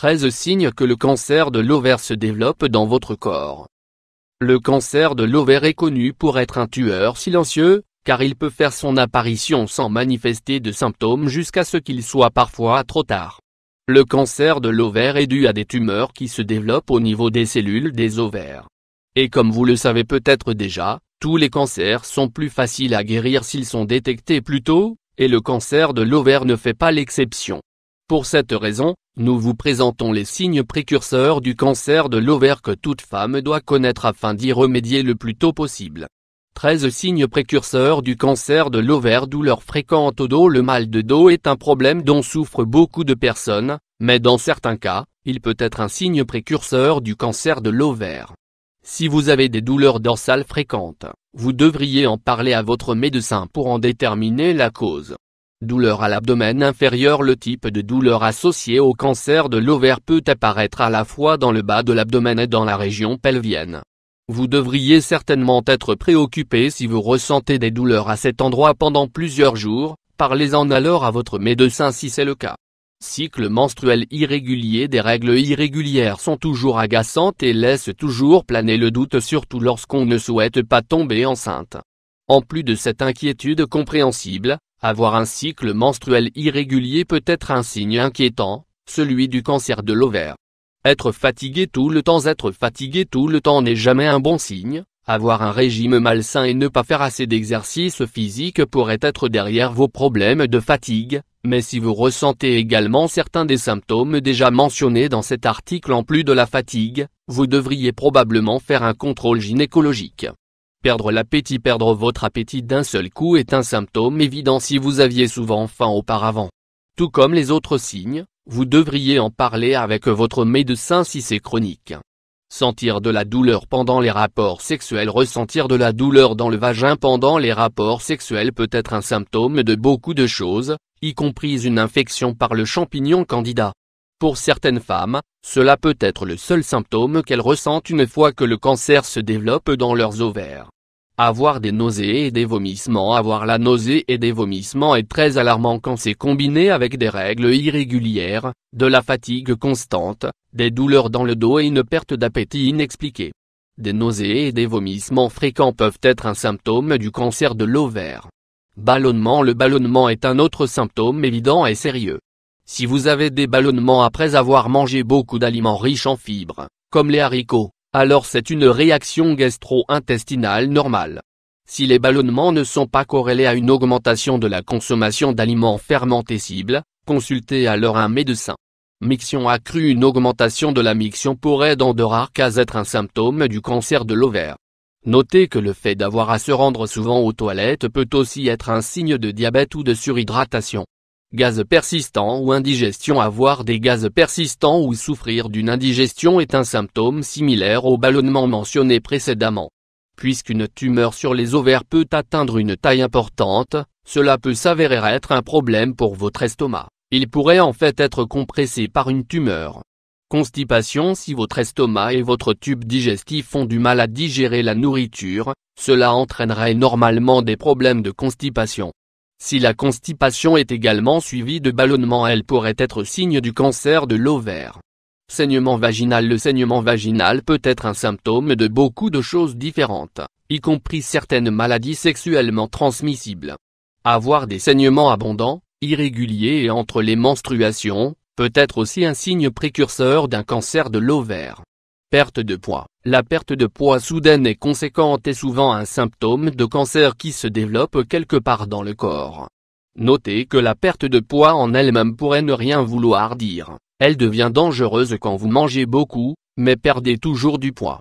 13 signes que le cancer de l'ovaire se développe dans votre corps. Le cancer de l'ovaire est connu pour être un tueur silencieux, car il peut faire son apparition sans manifester de symptômes jusqu'à ce qu'il soit parfois trop tard. Le cancer de l'ovaire est dû à des tumeurs qui se développent au niveau des cellules des ovaires. Et comme vous le savez peut-être déjà, tous les cancers sont plus faciles à guérir s'ils sont détectés plus tôt, et le cancer de l'ovaire ne fait pas l'exception. Pour cette raison, nous vous présentons les signes précurseurs du cancer de l'ovaire que toute femme doit connaître afin d'y remédier le plus tôt possible. 13 signes précurseurs du cancer de l'ovaire. Douleurs fréquentes au dos. Le mal de dos est un problème dont souffrent beaucoup de personnes, mais dans certains cas, il peut être un signe précurseur du cancer de l'ovaire. Si vous avez des douleurs dorsales fréquentes, vous devriez en parler à votre médecin pour en déterminer la cause. Douleur à l'abdomen inférieur. Le type de douleur associé au cancer de l'ovaire peut apparaître à la fois dans le bas de l'abdomen et dans la région pelvienne. Vous devriez certainement être préoccupé si vous ressentez des douleurs à cet endroit pendant plusieurs jours, parlez-en alors à votre médecin si c'est le cas. Cycle menstruel irrégulier. Des règles irrégulières sont toujours agaçantes et laissent toujours planer le doute, surtout lorsqu'on ne souhaite pas tomber enceinte. En plus de cette inquiétude compréhensible, avoir un cycle menstruel irrégulier peut être un signe inquiétant, celui du cancer de l'ovaire. Être fatigué tout le temps. Être fatigué tout le temps n'est jamais un bon signe. Avoir un régime malsain et ne pas faire assez d'exercice physique pourrait être derrière vos problèmes de fatigue, mais si vous ressentez également certains des symptômes déjà mentionnés dans cet article en plus de la fatigue, vous devriez probablement faire un contrôle gynécologique. Perdre l'appétit. Perdre votre appétit d'un seul coup est un symptôme évident si vous aviez souvent faim auparavant. Tout comme les autres signes, vous devriez en parler avec votre médecin si c'est chronique. Sentir de la douleur pendant les rapports sexuels. Ressentir de la douleur dans le vagin pendant les rapports sexuels peut être un symptôme de beaucoup de choses, y compris une infection par le champignon Candida. Pour certaines femmes, cela peut être le seul symptôme qu'elles ressentent une fois que le cancer se développe dans leurs ovaires. Avoir des nausées et des vomissements. Avoir la nausée et des vomissements est très alarmant quand c'est combiné avec des règles irrégulières, de la fatigue constante, des douleurs dans le dos et une perte d'appétit inexpliquée. Des nausées et des vomissements fréquents peuvent être un symptôme du cancer de l'ovaire. Ballonnement. Le ballonnement est un autre symptôme évident et sérieux. Si vous avez des ballonnements après avoir mangé beaucoup d'aliments riches en fibres, comme les haricots, alors c'est une réaction gastro-intestinale normale. Si les ballonnements ne sont pas corrélés à une augmentation de la consommation d'aliments fermentescibles, consultez alors un médecin. Miction accrue. Une augmentation de la miction pourrait dans de rares cas être un symptôme du cancer de l'ovaire. Notez que le fait d'avoir à se rendre souvent aux toilettes peut aussi être un signe de diabète ou de surhydratation. Gaz persistant ou indigestion. Avoir des gaz persistants ou souffrir d'une indigestion est un symptôme similaire au ballonnement mentionné précédemment. Puisqu'une tumeur sur les ovaires peut atteindre une taille importante, cela peut s'avérer être un problème pour votre estomac. Il pourrait en fait être compressé par une tumeur. Constipation. Si votre estomac et votre tube digestif ont du mal à digérer la nourriture, cela entraînerait normalement des problèmes de constipation. Si la constipation est également suivie de ballonnement, elle pourrait être signe du cancer de l'ovaire. Saignement vaginal. Le saignement vaginal peut être un symptôme de beaucoup de choses différentes, y compris certaines maladies sexuellement transmissibles. Avoir des saignements abondants, irréguliers et entre les menstruations, peut être aussi un signe précurseur d'un cancer de l'ovaire. Perte de poids. La perte de poids soudaine et conséquente est souvent un symptôme de cancer qui se développe quelque part dans le corps. Notez que la perte de poids en elle-même pourrait ne rien vouloir dire. Elle devient dangereuse quand vous mangez beaucoup, mais perdez toujours du poids.